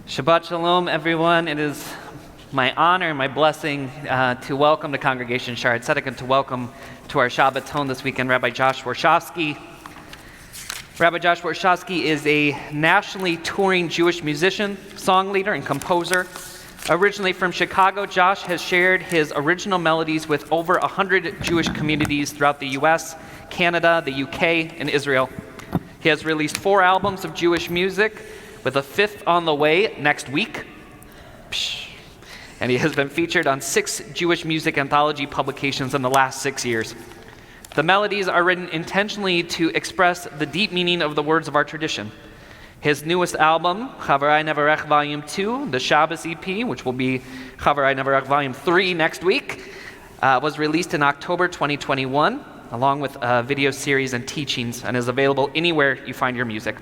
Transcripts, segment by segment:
Shabbat Shalom, everyone. It is my honor and my blessing to welcome the congregation Shaarey Zedek and to welcome to our Shabbaton this weekend Rabbi Josh Warshawsky. Rabbi Josh Warshawsky is a nationally touring Jewish musician, song leader, and composer. Originally from Chicago, Josh has shared his original melodies with over 100 Jewish communities throughout the U.S., Canada, the U.K., and Israel. He has released 4 albums of Jewish music, with a 5th on the way next week. And he has been featured on 6 Jewish music anthology publications in the last 6 years. The melodies are written intentionally to express the deep meaning of the words of our tradition. His newest album, Shaarey Zedek Volume 2, the Shabbos EP, which will be Shaarey Zedek Volume 3 next week, was released in October 2021, along with a video series and teachings, and is available anywhere you find your music.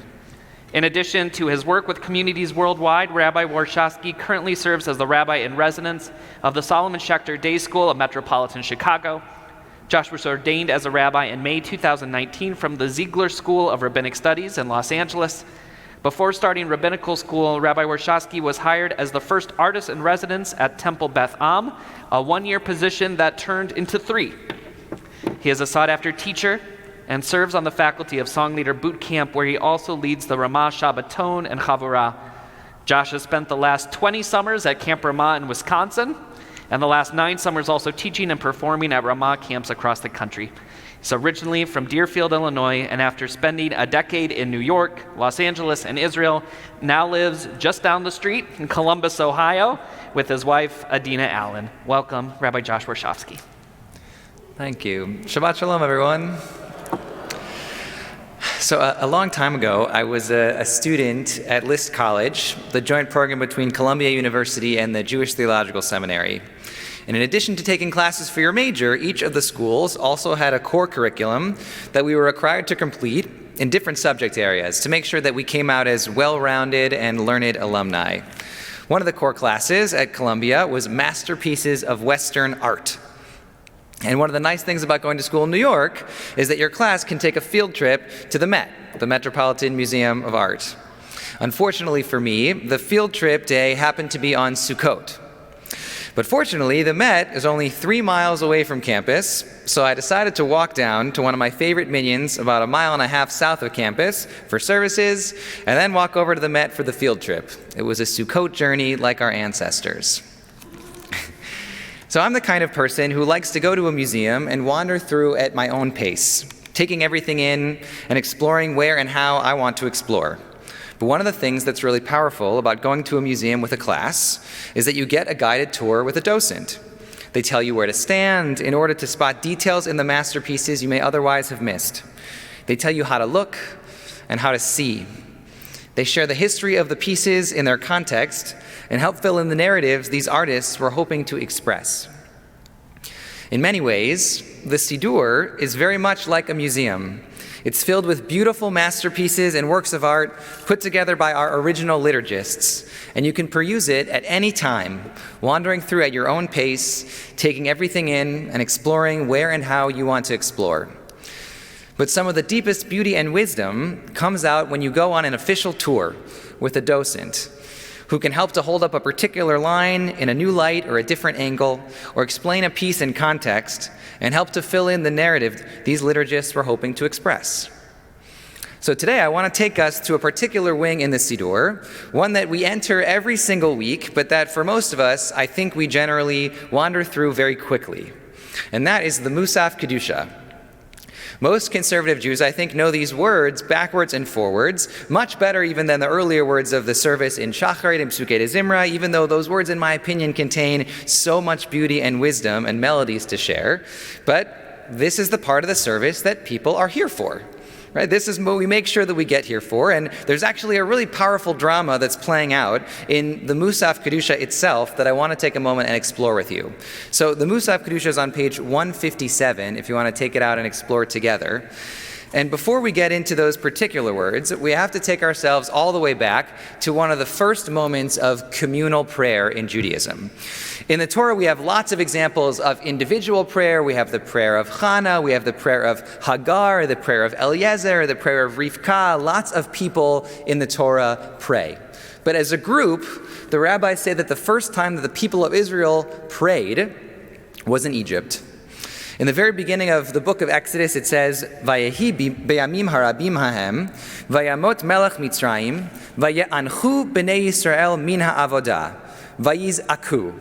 In addition to his work with communities worldwide, Rabbi Warshawski currently serves as the rabbi-in-residence of the Solomon Schechter Day School of Metropolitan Chicago. Josh was ordained as a rabbi in May 2019 from the Ziegler School of Rabbinic Studies in Los Angeles. Before starting rabbinical school, Rabbi Warshawski was hired as the first artist-in-residence at Temple Beth Am, a 1-year position that turned into 3. He is a sought-after teacher and serves on the faculty of Song Leader Boot Camp, where he also leads the Ramah Shabbaton and Chavurah. Josh has spent the last 20 summers at Camp Ramah in Wisconsin, and the last 9 summers also teaching and performing at Ramah camps across the country. He's originally from Deerfield, Illinois, and after spending a decade in New York, Los Angeles, and Israel, now lives just down the street in Columbus, Ohio, with his wife, Adina Allen. Welcome, Rabbi Josh Warshawsky. Thank you. Shabbat Shalom, everyone. So a long time ago, I was a student at List College, the joint program between Columbia University and the Jewish Theological Seminary. And in addition to taking classes for your major, each of the schools also had a core curriculum that we were required to complete in different subject areas to make sure that we came out as well-rounded and learned alumni. One of the core classes at Columbia was Masterpieces of Western Art. And one of the nice things about going to school in New York is that your class can take a field trip to the Met, the Metropolitan Museum of Art. Unfortunately for me, the field trip day happened to be on Sukkot. But fortunately, the Met is only 3 miles away from campus, so I decided to walk down to one of my favorite minions about 1.5 miles south of campus for services, and then walk over to the Met for the field trip. It was a Sukkot journey like our ancestors. So I'm the kind of person who likes to go to a museum and wander through at my own pace, taking everything in and exploring where and how I want to explore. But one of the things that's really powerful about going to a museum with a class is that you get a guided tour with a docent. They tell you where to stand in order to spot details in the masterpieces you may otherwise have missed. They tell you how to look and how to see. They share the history of the pieces in their context and help fill in the narratives these artists were hoping to express. In many ways, the Siddur is very much like a museum. It's filled with beautiful masterpieces and works of art put together by our original liturgists, and you can peruse it at any time, wandering through at your own pace, taking everything in and exploring where and how you want to explore. But some of the deepest beauty and wisdom comes out when you go on an official tour with a docent who can help to hold up a particular line in a new light or a different angle, or explain a piece in context, and help to fill in the narrative these liturgists were hoping to express. So today I want to take us to a particular wing in the Siddur, one that we enter every single week, but that for most of us, I think we generally wander through very quickly. And that is the Musaf Kadusha. Most conservative Jews, I think, know these words backwards and forwards, much better even than the earlier words of the service in Shacharit and Psukei de Zimra, even though those words, in my opinion, contain so much beauty and wisdom and melodies to share. But this is the part of the service that people are here for. Right? This is what we make sure that we get here for, and there's actually a really powerful drama that's playing out in the Musaf Kadusha itself that I want to take a moment and explore with you. So the Musaf Kadusha is on page 157, if you want to take it out and explore together. And before we get into those particular words, we have to take ourselves all the way back to one of the first moments of communal prayer in Judaism. In the Torah, we have lots of examples of individual prayer. We have the prayer of Hannah, we have the prayer of Hagar, the prayer of Eliezer, the prayer of Rivka. Lots of people in the Torah pray. But as a group, the rabbis say that the first time that the people of Israel prayed was in Egypt. In the very beginning of the book of Exodus, it says, "Vayehi beyamim harabim hahem, vayamot melech Mitzrayim, vayeanchu bnei Yisrael min ha'avodah, vayiz'aku."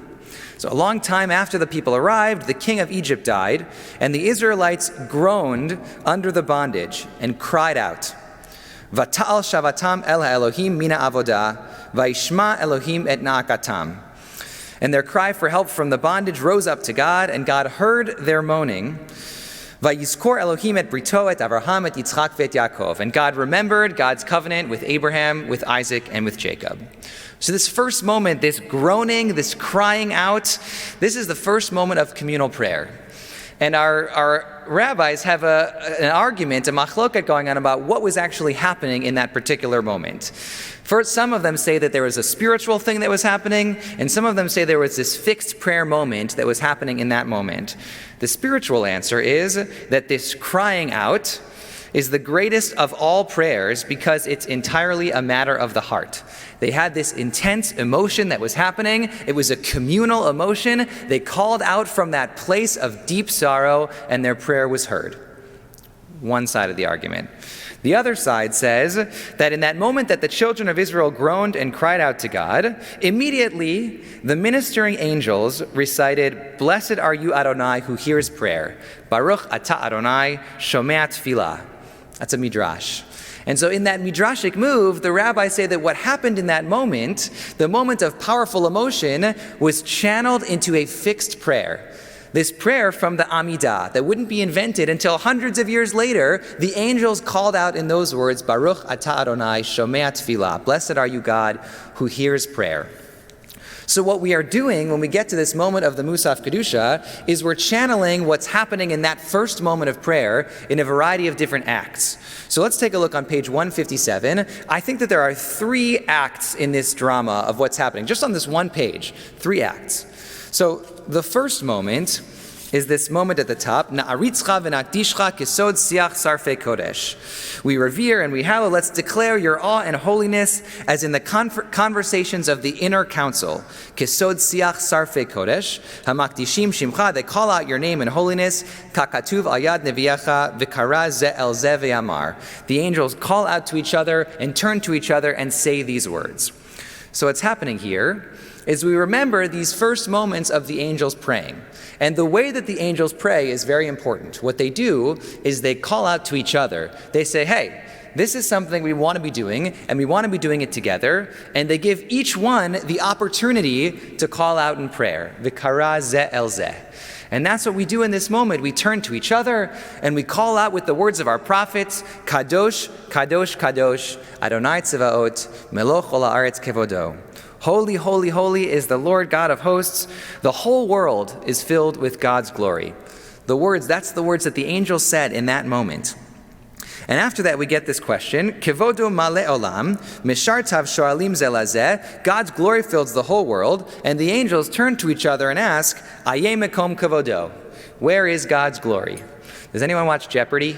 So a long time after the people arrived, the king of Egypt died, and the Israelites groaned under the bondage and cried out, "Vata'al shavatam el ha'elohim min ha'avodah, vayishma Elohim et na'akatam." And their cry for help from the bondage rose up to God, and God heard their moaning. Vayizkor Elohim et brito et Avraham et Yitzchak ve'et Yaakov. And God remembered God's covenant with Abraham, with Isaac, and with Jacob. So this first moment, this groaning, this crying out, this is the first moment of communal prayer. And our rabbis have an argument, a machloket going on about what was actually happening in that particular moment. First, some of them say that there was a spiritual thing that was happening, and some of them say there was this fixed prayer moment that was happening in that moment. The spiritual answer is that this crying out is the greatest of all prayers because it's entirely a matter of the heart. They had this intense emotion that was happening. It was a communal emotion. They called out from that place of deep sorrow, and their prayer was heard. One side of the argument. The other side says that in that moment that the children of Israel groaned and cried out to God, immediately the ministering angels recited, "Blessed are you, Adonai, who hears prayer. Baruch atah Adonai, shomea tefillah." That's a midrash. And so in that midrashic move, the rabbis say that what happened in that moment, the moment of powerful emotion, was channeled into a fixed prayer. This prayer from the Amidah that wouldn't be invented until hundreds of years later. The angels called out in those words, "Baruch atah Adonai, shomea tefillah." Blessed are you, God, who hears prayer. So what we are doing when we get to this moment of the Musaf Kadusha is we're channeling what's happening in that first moment of prayer in a variety of different acts. So let's take a look on page 157. I think that there are 3 acts in this drama of what's happening. Just on this one page, 3 acts. So the first moment is this moment at the top, Na'aritzcha v'nakdishcha kesod siach sarfei kodesh. We revere and we hallow, let's declare your awe and holiness as in the conversations of the inner council. Kesod siach sarfei kodesh, hamakdishim shimcha, they call out your name in holiness, kakatuv ayad neviyacha v'kara ze el ze ve'amar. The angels call out to each other and turn to each other and say these words. So what's happening here is we remember these first moments of the angels praying. And the way that the angels pray is very important. What they do is they call out to each other. They say, hey, this is something we want to be doing, and we want to be doing it together. And they give each one the opportunity to call out in prayer. V'kara ze el ze. And that's what we do in this moment. We turn to each other and we call out with the words of our prophets, Kadosh, Kadosh, Kadosh, Adonai Tzevaot, Meloch ol haaretz kevodo. Holy, holy, holy is the Lord God of hosts. The whole world is filled with God's glory. That's the words that the angels said in that moment. And after that, we get this question, Kevodo male olam, mishartav shoalim zelazeh, God's glory fills the whole world, and the angels turn to each other and ask, Aye mekom kevodo, where is God's glory? Does anyone watch Jeopardy?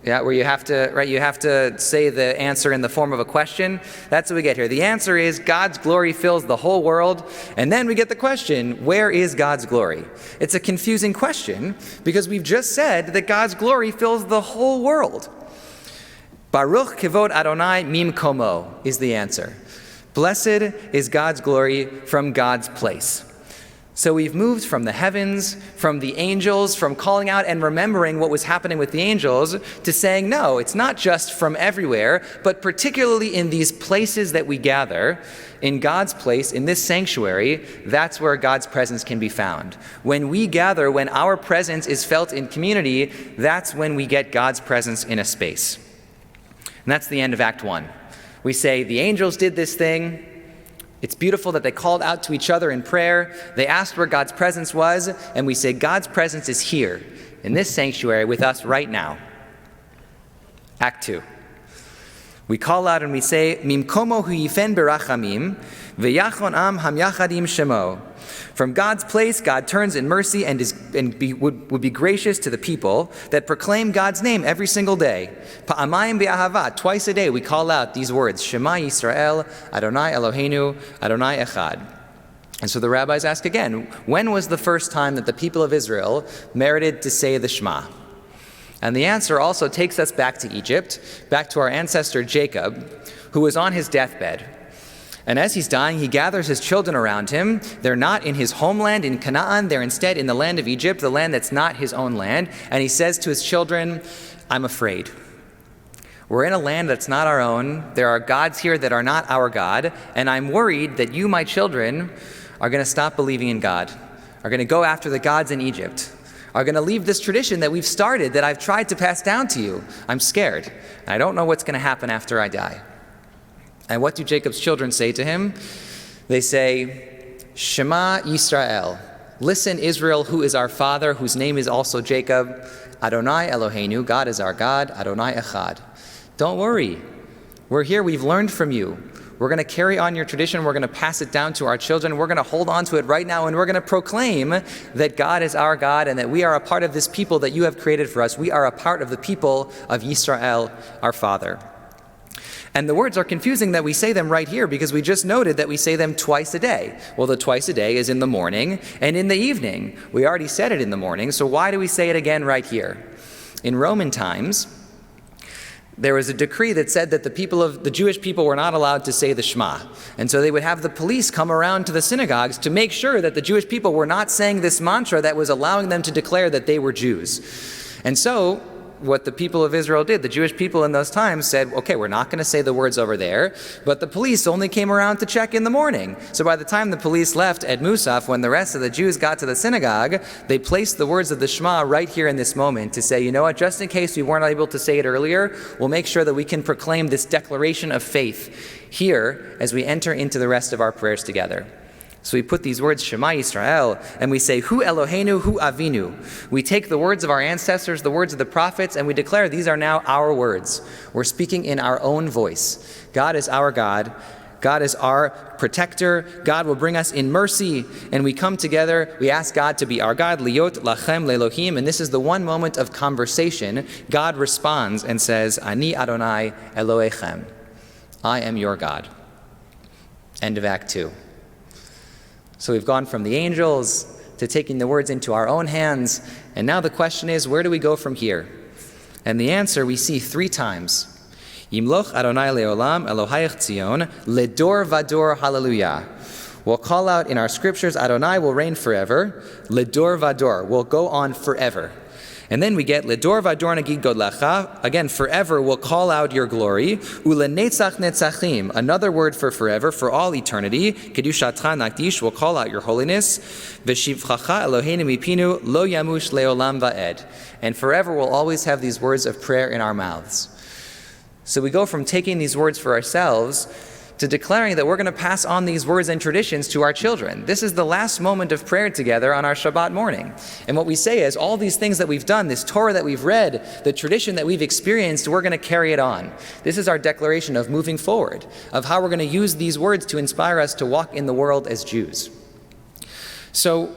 Yeah, where you have to say the answer in the form of a question. That's what we get here. The answer is God's glory fills the whole world. And then we get the question, where is God's glory? It's a confusing question because we've just said that God's glory fills the whole world. Baruch kevod Adonai mim komo is the answer. Blessed is God's glory from God's place. So we've moved from the heavens, from the angels, from calling out and remembering what was happening with the angels, to saying, no, it's not just from everywhere, but particularly in these places that we gather, in God's place, in this sanctuary, that's where God's presence can be found. When we gather, when our presence is felt in community, that's when we get God's presence in a space. And that's the end of Act 1. We say, the angels did this thing. It's beautiful that they called out to each other in prayer. They asked where God's presence was, and we say God's presence is here, in this sanctuary with us right now. Act 2. We call out and we say, Mimkomo hu yifen berachamim, v'yachon am hamyachadim shemo. From God's place, God turns in mercy and is would be gracious to the people that proclaim God's name every single day. Pa'amayim be'ahava, twice a day we call out these words, Shema Yisrael, Adonai Eloheinu, Adonai Echad. And so the rabbis ask again, when was the first time that the people of Israel merited to say the Shema? And the answer also takes us back to Egypt, back to our ancestor Jacob, who was on his deathbed. And as he's dying, he gathers his children around him. They're not in his homeland in Canaan, they're instead in the land of Egypt, the land that's not his own land. And he says to his children, I'm afraid. We're in a land that's not our own. There are gods here that are not our God. And I'm worried that you, my children, are going to stop believing in God, are going to go after the gods in Egypt, are going to leave this tradition that we've started, that I've tried to pass down to you. I'm scared. And I don't know what's going to happen after I die. And what do Jacob's children say to him? They say, Shema Yisrael. Listen, Israel, who is our father, whose name is also Jacob. Adonai Eloheinu, God is our God. Adonai Echad. Don't worry. We're here. We've learned from you. We're going to carry on your tradition. We're going to pass it down to our children. We're going to hold on to it right now, and we're going to proclaim that God is our God and that we are a part of this people that you have created for us. We are a part of the people of Yisrael, our Father. And the words are confusing that we say them right here because we just noted that we say them twice a day. Well, the twice a day is in the morning and in the evening. We already said it in the morning, so why do we say it again right here? In Roman times, there was a decree that said that the Jewish people were not allowed to say the Shema. And so they would have the police come around to the synagogues to make sure that the Jewish people were not saying this mantra that was allowing them to declare that they were Jews. And so what the people of Israel did, the Jewish people in those times said, okay, we're not going to say the words over there, but the police only came around to check in the morning. So by the time the police left at Musaf, when the rest of the Jews got to the synagogue, they placed the words of the Shema right here in this moment to say, you know what, just in case we weren't able to say it earlier, we'll make sure that we can proclaim this declaration of faith here as we enter into the rest of our prayers together. So we put these words, Shema Yisrael, and we say, Hu Eloheinu, Hu Avinu. We take the words of our ancestors, the words of the prophets, and we declare these are now our words. We're speaking in our own voice. God is our God. God is our protector. God will bring us in mercy. And we come together, we ask God to be our God, Liot Lachem Lelohim. And this is the one moment of conversation. God responds and says, Ani Adonai Elohechem. I am your God. End of Act 2. So we've gone from the angels to taking the words into our own hands, and now the question is, where do we go from here? And the answer we see 3 times. Yimloch Adonai leolam Elohayich Tzion, ledor vador hallelujah. We'll call out in our scriptures, Adonai will reign forever, ledor vador, will go on forever. And then we get Ledor Vador Nagid Godlacha, again, forever will call out your glory. Ulenetzach Netzachim, another word for forever, for all eternity. Kedushatcha Nakdish will call out your holiness. Veshivchacha Eloheinu mipinu lo yamush leolam va'ed. And forever will always have these words of prayer in our mouths. So we go from taking these words for ourselves to declaring that we're going to pass on these words and traditions to our children. This is the last moment of prayer together on our Shabbat morning. And what we say is all these things that we've done, this Torah that we've read, the tradition that we've experienced, we're going to carry it on. This is our declaration of moving forward, of how we're going to use these words to inspire us to walk in the world as Jews. So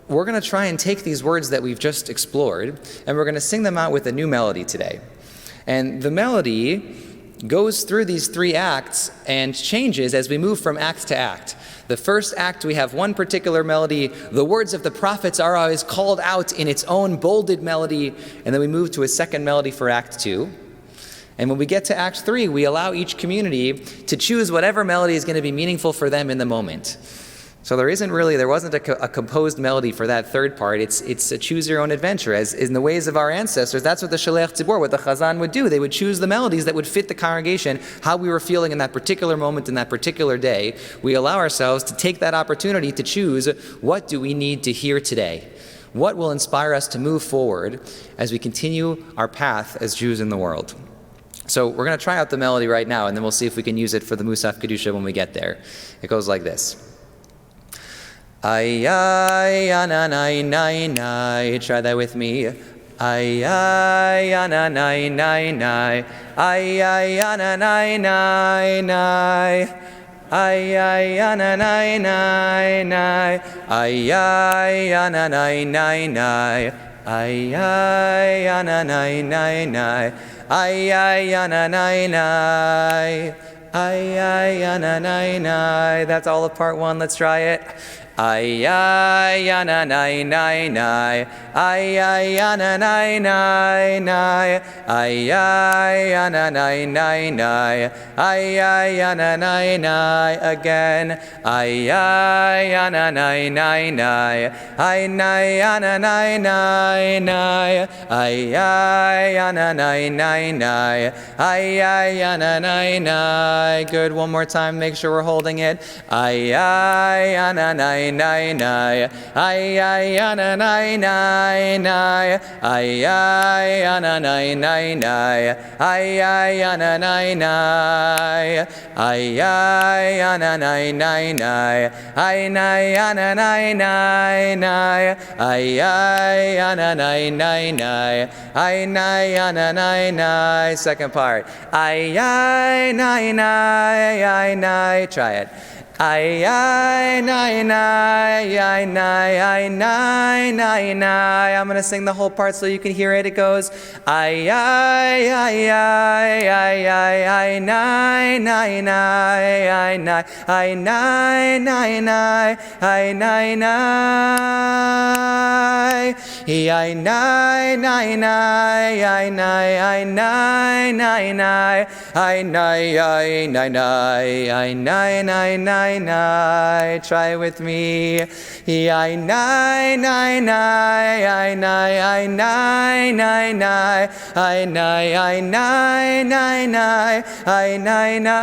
we're going to try and take these words that we've just explored, and we're going to sing them out with a new melody today. And the melody goes through these 3 acts and changes as we move from act to act. The first act, we have one particular melody. The words of the prophets are always called out in its own bolded melody, and then we move to a second melody for act 2. And when we get to act 3, we allow each community to choose whatever melody is going to be meaningful for them in the moment. So there wasn't a composed melody for that third part. It's a choose your own adventure. As in the ways of our ancestors, that's what the Shalech Tzibor, what the Chazan would do. They would choose the melodies that would fit the congregation, how we were feeling in that particular moment, in that particular day. We allow ourselves to take that opportunity to choose, what do we need to hear today? What will inspire us to move forward as we continue our path as Jews in the world? So we're going to try out the melody right now, and then we'll see if we can use it for the Musaf Kadusha when we get there. It goes like this. Ay, ay, ananai, nai, nai. Try that with me. Ay, ay, ananai, nai, nai. Ay, ay, ananai, nai, nai. ay ay ananai nai nai, ay ay ananai nai nai, ay ay ananai nai nai, ay ay ananai nai, ay ay ananai nai. That's all of part one. Let's try it. Ay ay ananai nai nai, ay ay ananai nai nai, ay ay ananai nai nai, ay ay ananai nai. Again, ay ay ananai nai nai, ay nai ananai nai nai, ay ay ananai nai nai, ay ay ananai nai. Good. One more time. Make sure we're holding it. Ay ay ananai nai nai, ay ay ananai nai nai, ay ay ananai nai nai, ay ay ananai nai, ay ay ananai nai nai, ay nai ananai nai nai, ay ay ananai nai nai, ay nai ananai nai. Second part. Ay ay nai nai, ay nai. Try it. Ay ay nai nai, ay nai, ay nai nai nai. I'm gonna sing the whole part so you can hear it. It goes ay ay ay ay ay ay ay nai nai nai, ay nai, ay nai nai nai, ay nai nai, ay nai nai nai, ay nai, ay nai nai nai, ay nai, ay nai nai, ay nai nai nai. Try it with me. Ay nai nai nai, ay nai, ay nai nai nai, ay nai, ay nai nai nai, ay nai nai.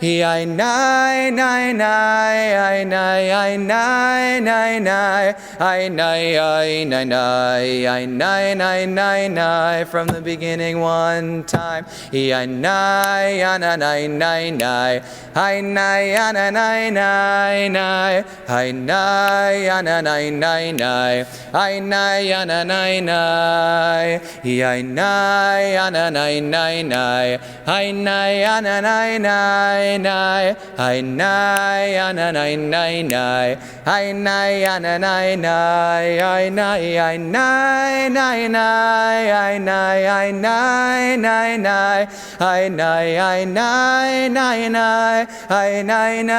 Ay nai nai nai, ay nai, ay nai nai nai, ay nai, ay nai nai, ay nai nai nai nai. From the beginning one time. Ay nai, ana nai nai nai. Hi nai ana nai nai nai, hi nai ana nai nai nai, hi nai ana nai nai, hi nai ana nai nai nai, hi nai ana nai nai nai, hi nai ana nai nai nai, hi nai ana nai nai, hi nai, hi nai nai nai, hi nai, hi nai nai nai, hi nai, hi nai nai nai, ay nai nai,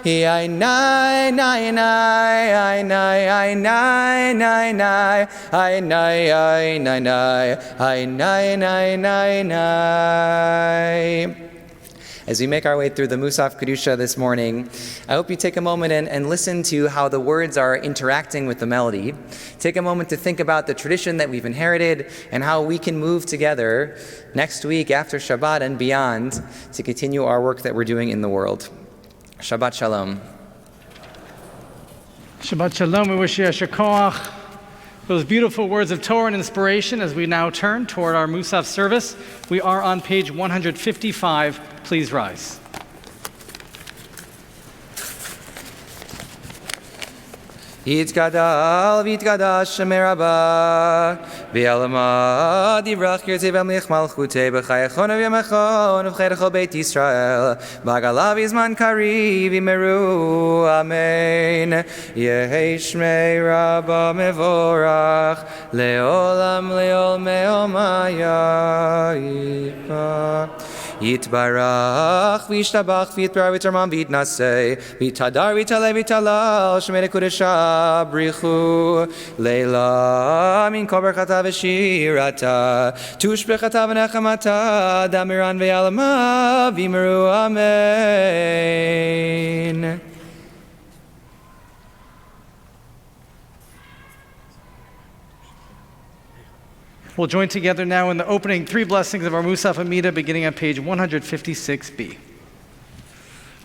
ay nai nai nai, ay nai, ay nai nai nai, ay nai, ay nai nai, ay nai nai nai nai. As we make our way through the Musaf Kadusha this morning, I hope you take a moment and listen to how the words are interacting with the melody. Take a moment to think about the tradition that we've inherited and how we can move together next week after Shabbat and beyond to continue our work that we're doing in the world. Shabbat Shalom. Shabbat Shalom. We wish you a shakoach. Those beautiful words of Torah and inspiration as we now turn toward our Musaf service. We are on page 155. Please rise. Yitgadal v'yitgadash merabah v'yalama divrach yirtzeh v'amlich malchuteh b'chayachon v'yamachon v'chayachol beit Yisrael b'agalav v'zman kariv v'meru amen. Yehi shmei rabba mevorach leolam leol me'omaya Yitbarach v'yishtabach v'yitbar v'yitramam v'yitnaseh v'yitadar v'yitaleh v'yitalal shemei nekudesha brichu leila min kol berchata v'shirata tush bechata v'nechamata damiran v'yalama v'yimeru amen. We'll join together now in the opening three blessings of our Musaf Amida, beginning on page 156b.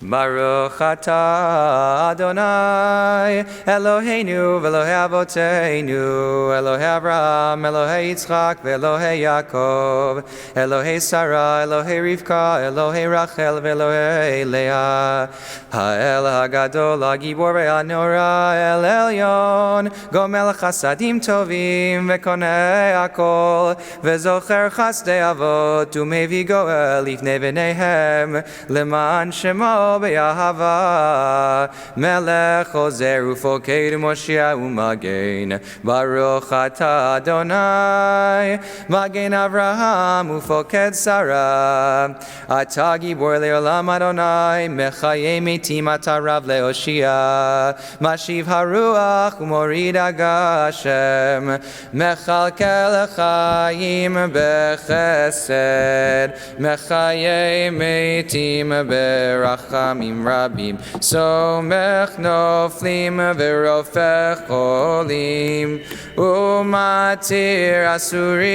Baruch atah Adonai Eloheinu v'Elohei Avoteinu Elohei Avraham Elohei Yitzchak v'Elohei Yaakov Elohei Sarah Elohei Rivka Elohei Rachel v'Elohei Leah Ha'el HaGadol HaGibor v'Hanora El Elyon Gomel Chasadim Tovim v'Konei Hakol v'Zocher Chasdei Avot u'Mevi Goel Lifnei B'neihem Leman Shemo Be'ahava Melech Ozer Ufoked Moshiach U'Magen Baruch Atah Adonai Magen Avraham Ufoked Sarah Atah Gibor Le'olam Adonai Mechayei Metim Atah Rav Le'Oshia Mashiv Haruach U'Morid Agashem Mechalkel Chaim Bechesed Mechayei Metim Beracham Amim Rabim Somech Noflim Verofech Cholim Umatir Asurim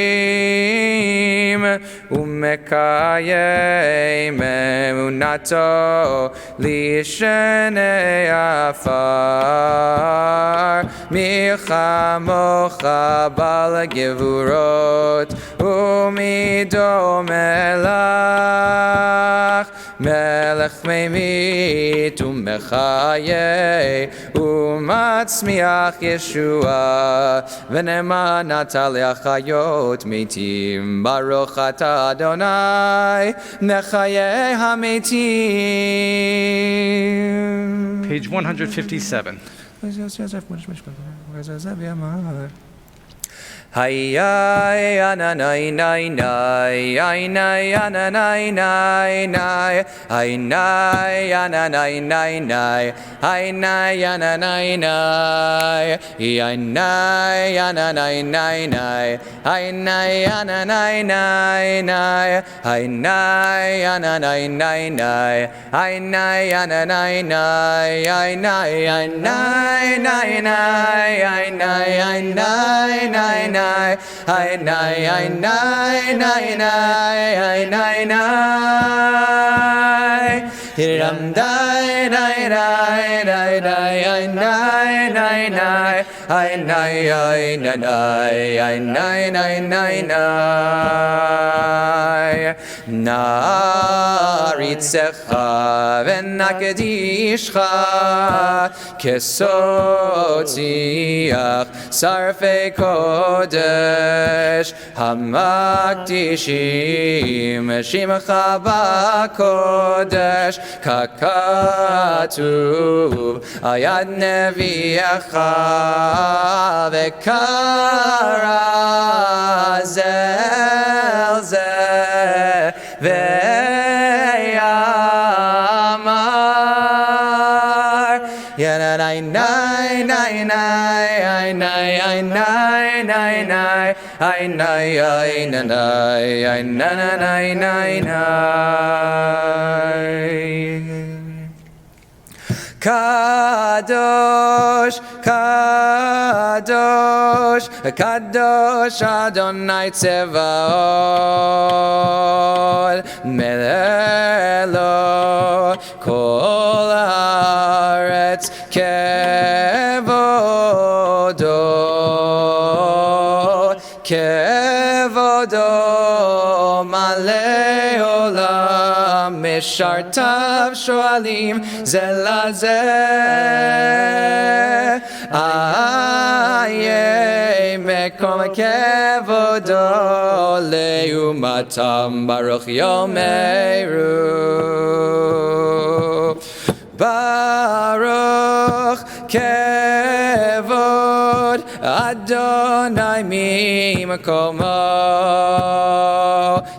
Umekayem Emunato Lishenei Afar Milchamocha Bal Gevurot Umido Melach Melech Meimit Umechaye Umatzmiach Yeshua V'nemanat Le'achayot Meitim Baruch Atah Adonai Mechaye HaMeitim. Page 157. Hayai ananai nai nai ainai ananai nai nai ainai ananai nai nai ainai ananai nai ainai ananai nai nai ainai ananai nai nai ainai ananai nai nai ainai ananai nai ainai ainai nai nai ainai ainai nai nai Hai nai hai nai nai nai hai nai nai Hiram dai nai nai nai nai hai nai nai nai hai nai hai nai nai hai nai nai nai nai Naritzecha v'nakadishcha kesotiach sarfei kodesh hamakdishim shimcha b'kodesh kakatuv ayad nevi'echa v'kara zel zeh ve'yamar yanai nai nai nai nai nai nai nai nai ai nai ai nai ai nai nai nai Kadosh, Kadosh, Kadosh Adonai Tzevaot Melelo Kol Haaretz Kevodo Kevodo Malei Olam Mishartav Shoalim Zelazeh Aye Mekom Kevodo Leumatam Baruch Yomeru Baruch Kevod Adonai Mimakomo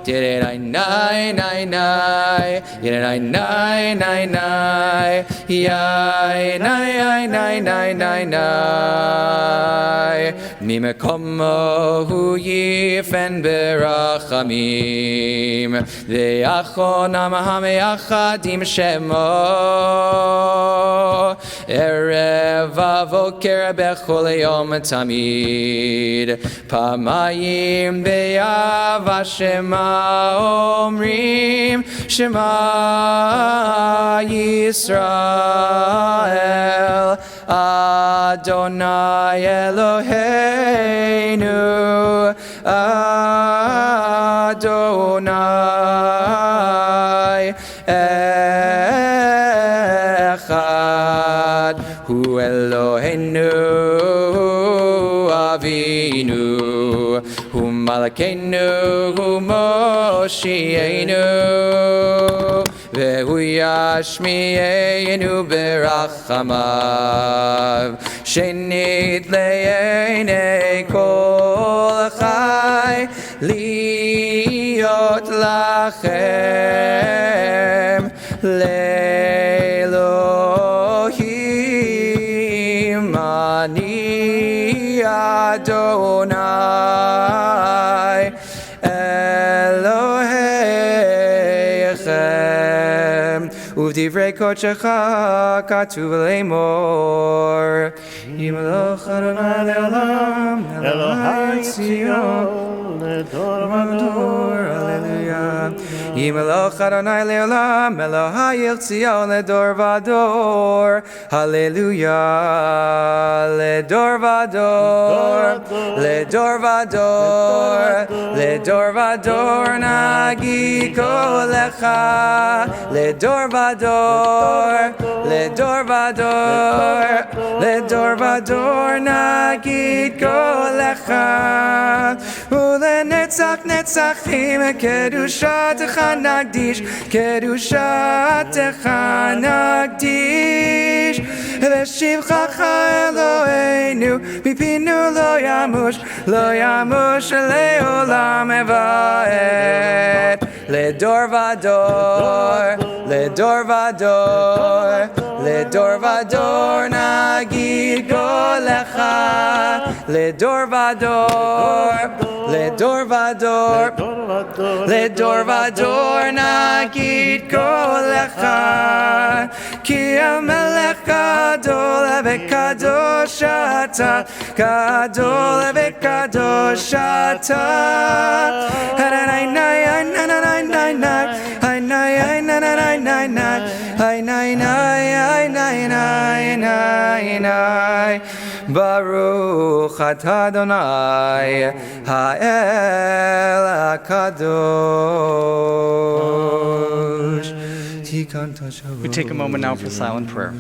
Did it I nai nai nai Did it I nai nai nai Yai nai nai nai nai nai Mimakomo hu yifen berachamim Ve'achonam hameachadim shemo Erev avoker bechol yom tamid Pamayim be'av Hashema omrim Shema Yisrael, Adonai Eloheinu, Adonai Echad, Hu Eloheinu Avinu, Hu Malkeinu, Hu Moshienu, Vehu Yashmienu berachamav, Shenit le'enei kol chai, liot lachem le'elohim ani Adonai Elohechem, uvdivrei kodshecha katuv le'mor, Yimloch Adonai le'olam, Elohai Tzion, ledor vador, Hallelujah. Yimloch Adonai le'olam, Elohai Tzion, ledor vador, Hallelujah. Ledor vador, ledor vador, ledor vador, nagid kolecha, ledor vador, ledor vador, ledor vador, nagid kolecha, ulenetzach netzachim, kedushatecha nagdish, kedushatecha nagdish, v'shivchacha Eloheinu, mipinu lo yamush le'olam evaed, ledor vador, ledor vador, ledor vador, nagid kolecha, ledor vador, ledor vador, ledor vador, nagid kolecha, ki hamelech gadol vekadosh ata, gadol vekadosh ata, hananai nai hananai nai nai, hanai hananai nai nai, hanai nai hanai nai nai nai, Baruch atah Adonai ha'el hakadosh. We take a moment now for silent prayer.